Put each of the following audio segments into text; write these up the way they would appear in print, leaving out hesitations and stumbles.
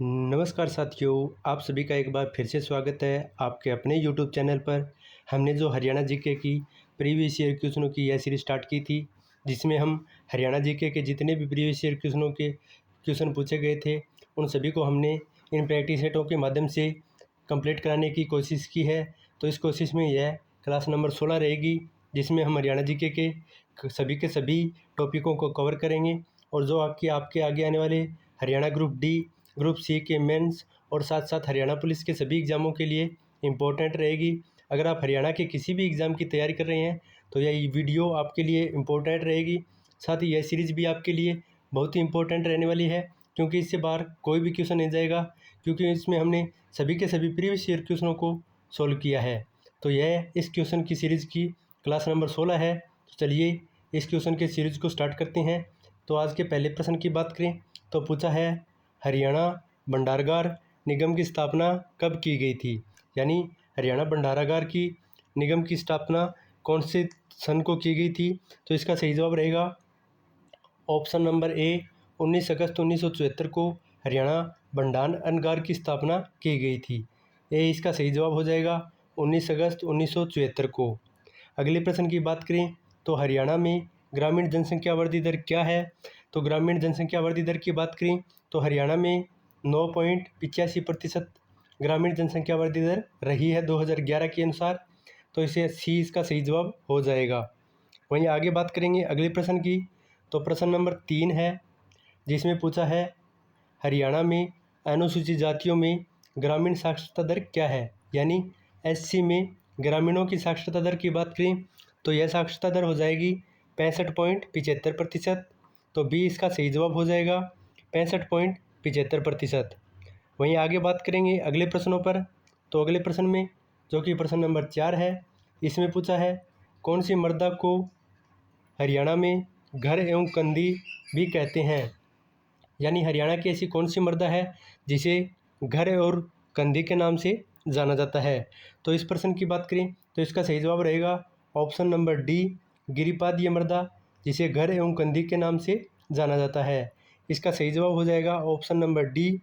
नमस्कार साथियों, आप सभी का एक बार फिर से स्वागत है आपके अपने यूट्यूब चैनल पर। हमने जो हरियाणा जीके की प्रीवियस ईयर क्वेश्चनों की यह सीरीज स्टार्ट की थी, जिसमें हम हरियाणा जीके के जितने भी प्रीवियस ईयर क्वेश्चनों के क्वेश्चन पूछे गए थे उन सभी को हमने इन प्रैक्टिस सेटों के माध्यम से कंप्लीट कराने की कोशिश की है। तो इस कोशिश में यह क्लास नंबर 16 रहेगी, जिसमें हम हरियाणा जीके के सभी टॉपिकों को कवर करेंगे और जो आपके आगे आने वाले Haryana group D, group C के मेंस और साथ साथ हरियाणा पुलिस के सभी एग्ज़ामों के लिए इम्पोर्टेंट रहेगी। अगर आप हरियाणा के किसी भी एग्ज़ाम की तैयारी कर रहे हैं तो यह वीडियो आपके लिए इम्पोर्टेंट रहेगी। साथ ही यह सीरीज़ भी आपके लिए बहुत ही इम्पोर्टेंट रहने वाली है, क्योंकि इससे बाहर कोई भी क्वेश्चन नहीं जाएगा, क्योंकि इसमें हमने सभी के सभी प्रीवियस ईयर क्वेश्चनों को सोल्व किया है। तो यह इस क्वेश्चन की सीरीज़ की क्लास नंबर 16 है। तो चलिए इस क्वेश्चन के सीरीज़ को स्टार्ट करते हैं। तो आज के पहले प्रश्न की बात करें तो पूछा है, हरियाणा भंडारगार निगम की स्थापना कब की गई थी? यानी हरियाणा भंडारागार की निगम की स्थापना कौन से सन को की गई थी? तो इसका सही जवाब रहेगा ऑप्शन नंबर ए, 19 अगस्त 1974 को हरियाणा भंडारागार की स्थापना की गई थी। ए इसका सही जवाब हो जाएगा 19 अगस्त 1974 को। अगले प्रश्न की बात करें तो हरियाणा में ग्रामीण जनसंख्या वृद्धि दर क्या है? तो ग्रामीण जनसंख्या वृद्धि दर की बात करें तो हरियाणा में 9.85% ग्रामीण जनसंख्या वृद्धि दर रही है 2011 के अनुसार। तो इसे सी इसका सही जवाब हो जाएगा। वहीं आगे बात करेंगे अगले प्रश्न की, तो प्रश्न नंबर 3 है, जिसमें पूछा है, हरियाणा में अनुसूचित जातियों में ग्रामीण साक्षरता दर क्या है? यानी एससी में ग्रामीणों की साक्षरता दर की बात करें तो यह साक्षरता दर हो जाएगी 65.75%। तो बी इसका सही जवाब हो जाएगा 65.75%। वहीं आगे बात करेंगे अगले प्रश्नों पर। तो अगले प्रश्न में जो कि प्रश्न नंबर 4 है, इसमें पूछा है, कौन सी मृदा को हरियाणा में घर एवं कंदी भी कहते हैं? यानी हरियाणा की ऐसी कौन सी मृदा है जिसे घर और कंदी के नाम से जाना जाता है? तो इस प्रश्न की बात करें तो इसका सही जवाब रहेगा ऑप्शन नंबर डी, गिरिपादीय मृदा, जिसे घर एवं कंदी के नाम से जाना जाता है। इसका सही जवाब हो जाएगा ऑप्शन नंबर डी,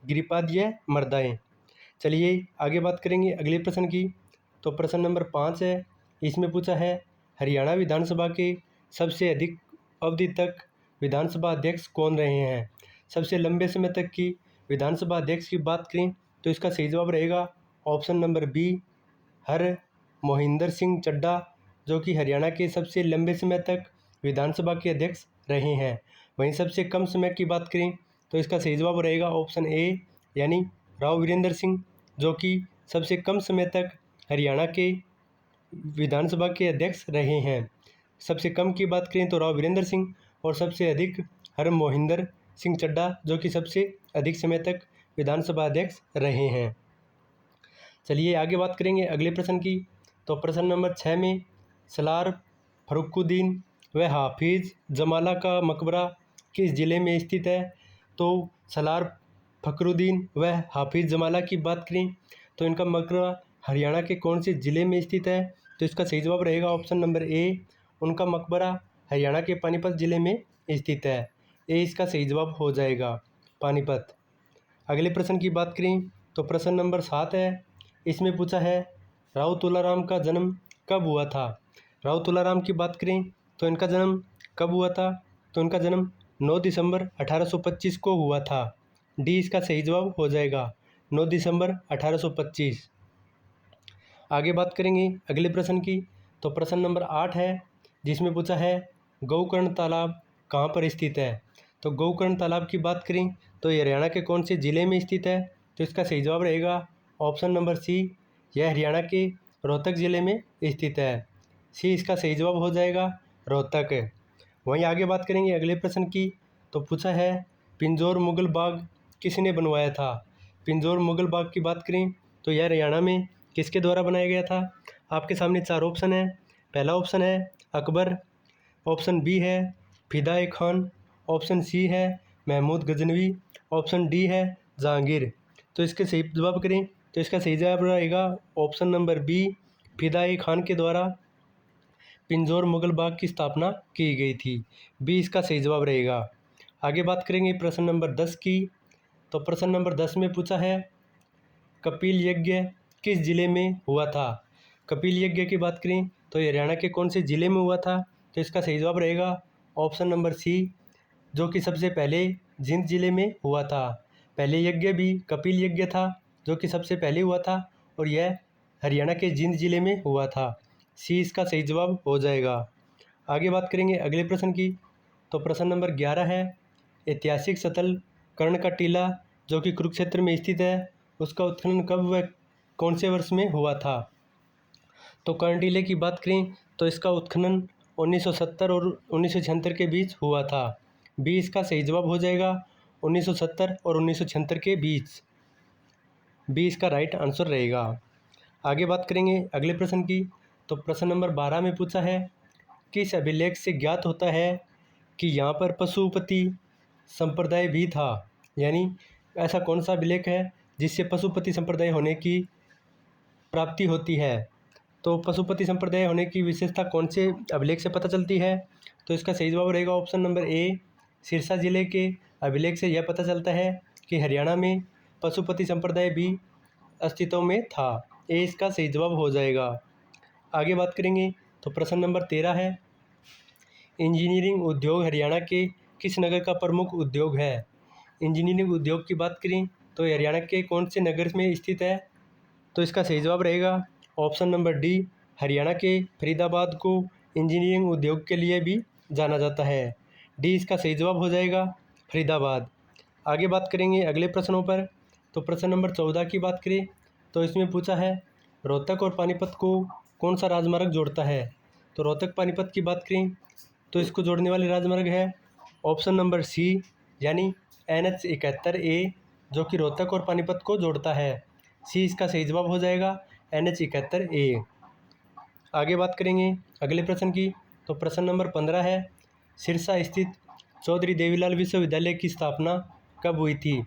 गिरिपादीय मृदाएँ। चलिए आगे बात करेंगे अगले प्रश्न की। तो प्रश्न नंबर 5 है, इसमें पूछा है, हरियाणा विधानसभा के सबसे अधिक अवधि तक विधानसभा अध्यक्ष कौन रहे हैं? सबसे लंबे समय तक की विधानसभा अध्यक्ष की बात करें तो इसका सही जवाब रहेगा ऑप्शन नंबर बी, हर मोहिंदर सिंह चड्ढा, जो कि हरियाणा के सबसे लंबे समय तक विधानसभा के अध्यक्ष रहे हैं। वहीं सबसे कम समय की बात करें तो इसका सही जवाब रहेगा ऑप्शन ए, यानी राव वीरेंद्र सिंह, जो कि सबसे कम समय तक हरियाणा के विधानसभा के अध्यक्ष रहे हैं। सबसे कम की बात करें तो राव वीरेंद्र सिंह और सबसे अधिक हर मोहिंदर सिंह चड्ढा, जो कि सबसे अधिक समय तक विधानसभा अध्यक्ष रहे हैं। चलिए आगे बात करेंगे अगले प्रश्न की। तो प्रश्न नंबर 6 में, सलार फरुखुद्दीन व हाफिज़ जमाला का मकबरा किस ज़िले में स्थित है? तो सलार फखरुद्दीन व हाफिज़ जमाला की बात करें तो इनका मकबरा हरियाणा के कौन से ज़िले में स्थित है? तो इसका सही जवाब रहेगा ऑप्शन नंबर ए, उनका मकबरा हरियाणा के पानीपत ज़िले में स्थित है। ए इसका सही जवाब हो जाएगा पानीपत। अगले प्रश्न की बात करें तो प्रश्न नंबर 7 है, इसमें पूछा है, राव तुलाराम का जन्म कब हुआ था? राव तुलाराम की बात करें तो इनका जन्म कब हुआ था? तो इनका जन्म 9 दिसंबर 1825 को हुआ था। डी इसका सही जवाब हो जाएगा 9 दिसंबर 1825। आगे बात करेंगे अगले प्रश्न की। तो प्रश्न नंबर 8 है, जिसमें पूछा है, गोकर्ण तालाब कहाँ पर स्थित है? तो गोकर्ण तालाब की बात करें तो ये हरियाणा के कौन से ज़िले में स्थित है? तो इसका सही जवाब रहेगा ऑप्शन नंबर सी, यह हरियाणा के रोहतक ज़िले में स्थित है। सी इसका सही जवाब हो जाएगा रोहतक। वहीं आगे बात करेंगे अगले प्रश्न की। तो पूछा है, पिंजौर मुगल बाग किसने बनवाया था? पिंजौर मुगल बाग की बात करें तो यह हरियाणा में किसके द्वारा बनाया गया था? आपके सामने 4 ऑप्शन है। पहला ऑप्शन है अकबर, ऑप्शन बी है फिदा ए खान, ऑप्शन सी है महमूद गजनवी, ऑप्शन डी है जहांगीर। तो इसके सही जवाब करें तो इसका सही जवाब रहेगा ऑप्शन नंबर बी, फिदा ए खान के द्वारा पिंजौर मुगल बाग की स्थापना की गई थी। बी इसका सही जवाब रहेगा। आगे बात करेंगे प्रश्न नंबर 10 की। तो प्रश्न नंबर 10 में पूछा है कपिल यज्ञ किस जिले में हुआ था। कपिल यज्ञ की बात करें तो ये हरियाणा के कौन से ज़िले में हुआ था, तो इसका सही जवाब रहेगा ऑप्शन नंबर सी, जो कि सबसे पहले जींद जिले में हुआ था। पहले यज्ञ भी कपिल यज्ञ था जो कि सबसे पहले हुआ था और यह हरियाणा के जींद जिले में हुआ था। सी इसका सही जवाब हो जाएगा। आगे बात करेंगे अगले प्रश्न की, तो प्रश्न नंबर 11 है ऐतिहासिक स्थल कर्ण का टीला जो कि कुरुक्षेत्र में स्थित है, उसका उत्खनन कब व कौन से वर्ष में हुआ था। तो कर्ण टीले की बात करें तो इसका उत्खनन 1970 और 1976 के बीच हुआ था। बी इसका सही जवाब हो जाएगा 1970 और 1976 के बीच। बी इसका राइट आंसर रहेगा। आगे बात करेंगे अगले प्रश्न की, तो प्रश्न नंबर 12 में पूछा है किस अभिलेख से ज्ञात होता है कि यहाँ पर पशुपति संप्रदाय भी था। यानी ऐसा कौन सा अभिलेख है जिससे पशुपति संप्रदाय होने की प्राप्ति होती है। तो पशुपति संप्रदाय होने की विशेषता कौन से अभिलेख से पता चलती है, तो इसका सही जवाब रहेगा ऑप्शन नंबर ए, सिरसा जिले के अभिलेख से यह पता चलता है कि हरियाणा में पशुपति संप्रदाय भी अस्तित्व में था। ए इसका सही जवाब हो जाएगा। आगे बात करेंगे तो प्रश्न नंबर 13 है इंजीनियरिंग उद्योग हरियाणा के किस नगर का प्रमुख उद्योग है। इंजीनियरिंग उद्योग की बात करें तो हरियाणा के कौन से नगर में स्थित है, तो इसका सही जवाब रहेगा ऑप्शन नंबर डी, हरियाणा के फरीदाबाद को इंजीनियरिंग उद्योग के लिए भी जाना जाता है। डी इसका सही जवाब हो जाएगा फरीदाबाद। आगे बात करेंगे अगले प्रश्नों पर, तो प्रश्न नंबर 14 की बात करें तो इसमें पूछा है रोहतक और पानीपत को कौन सा राजमार्ग जोड़ता है। तो रोहतक पानीपत की बात करें तो इसको जोड़ने वाले राजमार्ग है ऑप्शन नंबर सी, यानी NH 71A जो कि रोहतक और पानीपत को जोड़ता है। सी इसका सही जवाब हो जाएगा NH 71A। आगे बात करेंगे अगले प्रश्न की, तो प्रश्न नंबर 15 है सिरसा स्थित चौधरी देवीलाल विश्वविद्यालय की स्थापना कब हुई थी।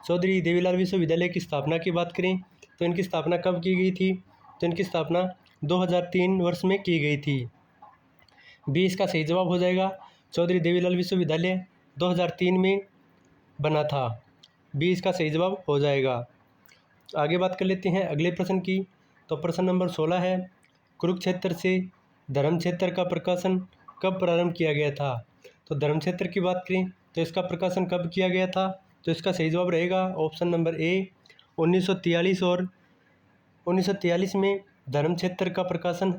चौधरी देवीलाल विश्वविद्यालय की स्थापना की बात करें तो इनकी स्थापना कब की गई थी, तो इनकी स्थापना 2003 वर्ष में की गई थी। बी इसका सही जवाब हो जाएगा चौधरी देवीलाल विश्वविद्यालय 2003 में बना था। बी इसका सही जवाब हो जाएगा। आगे बात कर लेते हैं अगले प्रश्न की, तो प्रश्न नंबर 16 है कुरुक्षेत्र से धर्मक्षेत्र का प्रकाशन कब प्रारंभ किया गया था। तो धर्मक्षेत्र की बात करें तो इसका प्रकाशन कब किया गया था, तो इसका सही जवाब रहेगा ऑप्शन नंबर ए, 1943 और 1943 में धर्मक्षेत्र का प्रकाशन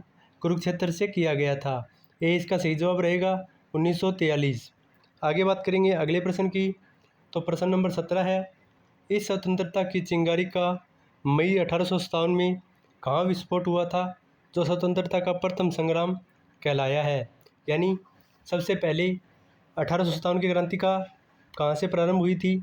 कुरुक्षेत्र से किया गया था। ए इसका सही जवाब रहेगा 1943। आगे बात करेंगे अगले प्रश्न की, तो प्रश्न नंबर 17 है इस स्वतंत्रता की चिंगारी का मई 1857 में कहाँ विस्फोट हुआ था, जो स्वतंत्रता का प्रथम संग्राम कहलाया है। यानी सबसे पहले 1857 की क्रांति का कहाँ से प्रारंभ हुई थी,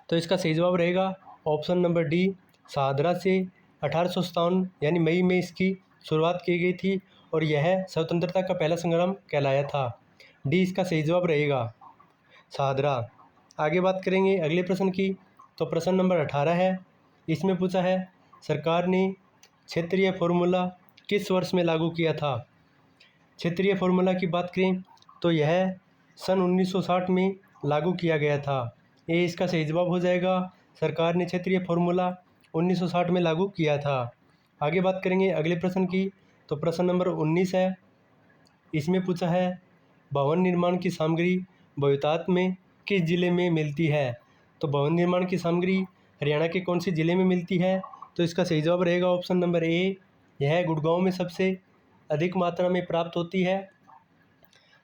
तो इसका सही जवाब रहेगा ऑप्शन नंबर डी, शाहदरा से 1857 यानी मई में इसकी शुरुआत की गई थी और यह स्वतंत्रता का पहला संग्राम कहलाया था। डी इसका सही जवाब रहेगा शाहदरा। आगे बात करेंगे अगले प्रश्न की, तो प्रश्न नंबर 18 है इसमें पूछा है सरकार ने क्षेत्रीय फॉर्मूला किस वर्ष में लागू किया था। क्षेत्रीय फॉर्मूला की बात करें तो यह सन 1960 में लागू किया गया था। ये इसका सही जवाब हो जाएगा सरकार ने क्षेत्रीय फॉर्मूला 1960 में लागू किया था। आगे बात करेंगे अगले प्रश्न की, तो प्रश्न नंबर 19 है इसमें पूछा है भवन निर्माण की सामग्री बहुतायत में किस जिले में मिलती है। तो भवन निर्माण की सामग्री हरियाणा के कौन से ज़िले में मिलती है, तो इसका सही जवाब रहेगा ऑप्शन नंबर ए, यह गुड़गांव में सबसे अधिक मात्रा में प्राप्त होती है।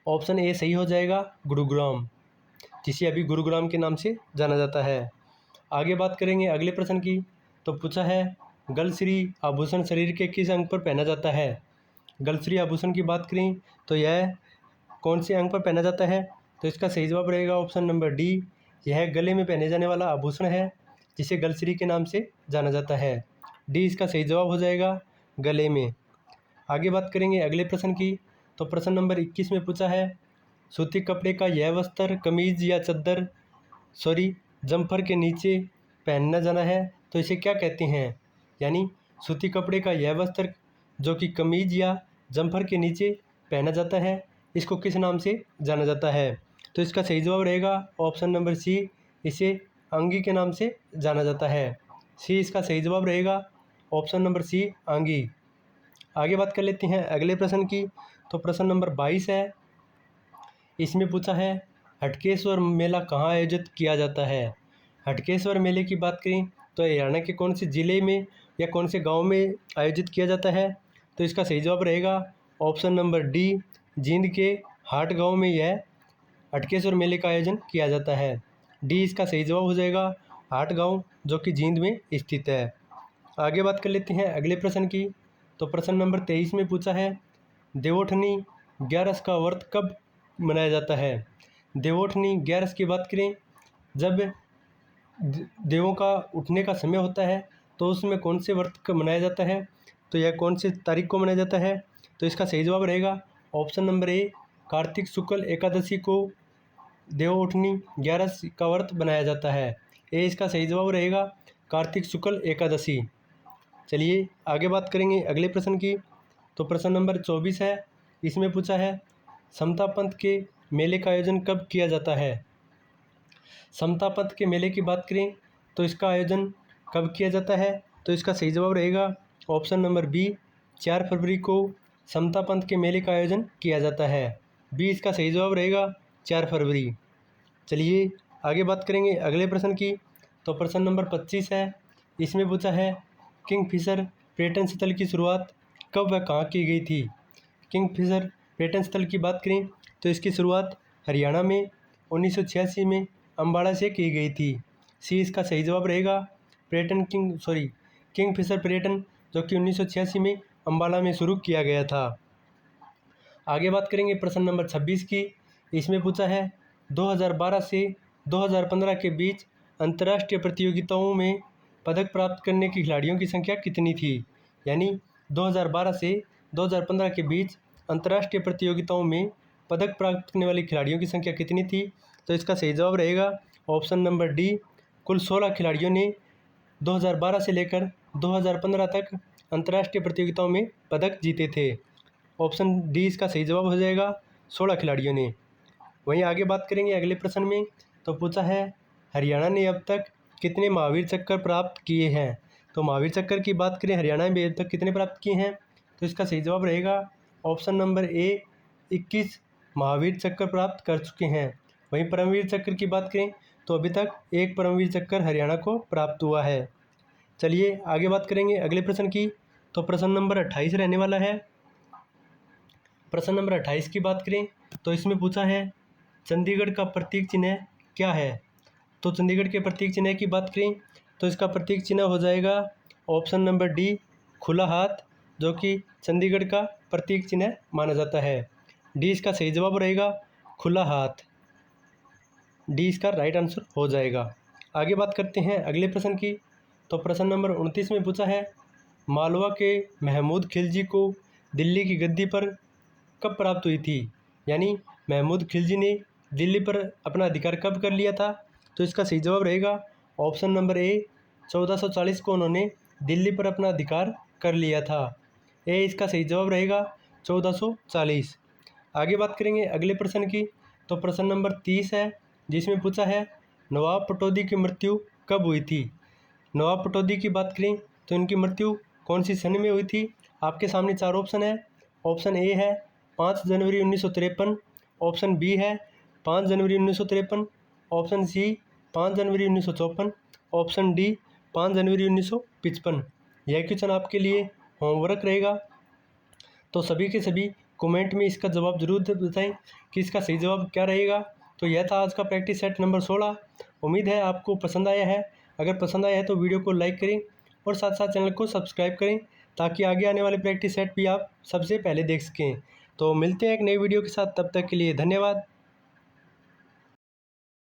ऑप्शन ए सही हो जाएगा गुरुग्राम, जिसे अभी गुरुग्राम के नाम से जाना जाता है। आगे बात करेंगे अगले प्रश्न की, तो पूछा है गलश्री आभूषण शरीर के किस अंग पर पहना जाता है। गलश्री आभूषण की बात करें तो यह कौन से अंग पर पहना जाता है, तो इसका सही जवाब रहेगा ऑप्शन नंबर डी, यह गले में पहने जाने वाला आभूषण है जिसे गलश्री के नाम से जाना जाता है। डी इसका सही जवाब हो जाएगा गले में। आगे बात करेंगे अगले प्रश्न की, तो प्रश्न नंबर 21 में पूछा है सूती कपड़े का यह वस्त्र कमीज या चद्दर जम्फर के नीचे पहनना जाना है तो इसे क्या कहते हैं। यानी सूती कपड़े का यह वस्त्र जो कि कमीज या जम्फर के नीचे पहना जाता है इसको किस नाम से जाना जाता है, तो इसका सही जवाब रहेगा ऑप्शन नंबर सी, इसे आंगी के नाम से जाना जाता है। सी इसका सही जवाब रहेगा, ऑप्शन नंबर सी आंगी। आगे बात कर लेते हैं अगले प्रश्न की। तो प्रश्न नंबर 22 है। इसमें पूछा है हटकेश्वर मेला कहाँ आयोजित किया जाता है। हटकेश्वर मेले की बात करें तो हरियाणा के कौन से ज़िले में या कौन से गांव में आयोजित किया जाता है। तो इसका सही जवाब रहेगा ऑप्शन नंबर डी, जींद के हाट गांव में यह हटकेश्वर मेले का आयोजन किया जाता है। डी इसका सही जवाब हो जाएगा, हाट गांव जो कि जींद में स्थित है। आगे बात कर लेते हैं अगले प्रश्न की। तो प्रश्न नंबर 23 में पूछा है देवोठनी ग्यारस का व्रत कब मनाया जाता है। देवोठनी ग्यारस की बात करें जब देवों का उठने का समय होता है तो उसमें कौन से व्रत का मनाया जाता है। तो यह कौन सी तारीख को मनाया जाता है। तो इसका सही जवाब रहेगा ऑप्शन नंबर ए, कार्तिक शुक्ल एकादशी को देवोठनी ग्यारस का व्रत बनाया जाता है। ए इसका सही जवाब रहेगा, कार्तिक शुक्ल एकादशी। चलिए आगे बात करेंगे अगले प्रश्न की। तो प्रश्न नंबर 24 है। इसमें पूछा है समता पंथ के मेले का आयोजन कब किया जाता है। समता पंथ के मेले की बात करें तो इसका आयोजन कब किया जाता है। तो इसका सही जवाब रहेगा ऑप्शन नंबर बी, 4 फरवरी को समता पंथ के मेले का आयोजन किया जाता है। बी इसका सही जवाब रहेगा, 4 फरवरी। चलिए आगे बात करेंगे अगले प्रश्न की। तो प्रश्न नंबर 25 है। इसमें पूछा है किंगफिशर पर्यटन स्थल की शुरुआत कब व कहाँ की गई थी। किंगफिशर पर्यटन स्थल की बात करें तो इसकी शुरुआत हरियाणा में 1986 में अम्बाला से की गई थी। सी इसका सही जवाब रहेगा, किंगफिशर पर्यटन जो कि 1986 में अम्बाला में शुरू किया गया था। आगे बात करेंगे प्रश्न नंबर 26 की। इसमें पूछा है 2012 से 2015 के बीच अंतर्राष्ट्रीय प्रतियोगिताओं में पदक प्राप्त करने की खिलाड़ियों की संख्या कितनी थी। यानी 2012 से 2015 के बीच अंतर्राष्ट्रीय प्रतियोगिताओं में पदक प्राप्त करने वाले खिलाड़ियों की संख्या कितनी थी। तो इसका सही जवाब रहेगा ऑप्शन नंबर डी, कुल 16 खिलाड़ियों ने 2012 से लेकर 2015 तक अंतर्राष्ट्रीय प्रतियोगिताओं में पदक जीते थे। ऑप्शन डी इसका सही जवाब हो जाएगा, 16 खिलाड़ियों ने। वहीं आगे बात करेंगे अगले प्रश्न में। तो पूछा है हरियाणा ने अब तक कितने महावीर चक्र प्राप्त किए हैं। तो महावीर चक्र की बात करें हरियाणा में अब तक कितने प्राप्त किए हैं। तो इसका सही जवाब रहेगा ऑप्शन नंबर ए, 21 महावीर चक्र प्राप्त कर चुके हैं। वहीं परमवीर चक्र की बात करें तो अभी तक एक परमवीर चक्र हरियाणा को प्राप्त हुआ है। चलिए आगे बात करेंगे अगले प्रश्न की। तो प्रश्न नंबर 28 रहने वाला है। प्रश्न नंबर 28 की बात करें तो इसमें पूछा है चंडीगढ़ का प्रतीक चिन्ह क्या है। तो चंडीगढ़ के प्रतीक चिन्ह की बात करें तो इसका प्रतीक चिन्ह हो जाएगा ऑप्शन नंबर डी, खुला हाथ, जो कि चंडीगढ़ का प्रतीक चिन्ह माना जाता है। डी इसका सही जवाब रहेगा, खुला हाथ। डी इसका राइट आंसर हो जाएगा। आगे बात करते हैं अगले प्रश्न की। तो प्रश्न नंबर 29 में पूछा है मालवा के महमूद खिलजी को दिल्ली की गद्दी पर कब प्राप्त हुई थी। यानी महमूद खिलजी ने दिल्ली पर अपना अधिकार कब कर लिया था। तो इसका सही जवाब रहेगा ऑप्शन नंबर ए, 1440 को उन्होंने दिल्ली पर अपना अधिकार कर लिया था। ए इसका सही जवाब रहेगा, 1440। आगे बात करेंगे अगले प्रश्न की। तो प्रश्न नंबर 30 है, जिसमें पूछा है नवाब पटौदी की मृत्यु कब हुई थी। नवाब पटौदी की बात करें तो इनकी मृत्यु कौन सी सन में हुई थी। आपके सामने 4 ऑप्शन है। ऑप्शन ए है 5 जनवरी 1953, ऑप्शन बी है 5 जनवरी 1953, ऑप्शन सी 5 जनवरी 1954, ऑप्शन डी 5 जनवरी 1955। यह क्वेश्चन आपके लिए होमवर्क रहेगा, तो सभी के सभी कमेंट में इसका जवाब जरूर बताएं कि इसका सही जवाब क्या रहेगा। तो यह था आज का प्रैक्टिस सेट नंबर 16। उम्मीद है आपको पसंद आया है। अगर पसंद आया है तो वीडियो को लाइक करें और साथ साथ चैनल को सब्सक्राइब करें ताकि आगे आने वाले प्रैक्टिस सेट भी आप सबसे पहले देख सकें। तो मिलते हैं एक नई वीडियो के साथ, तब तक के लिए धन्यवाद।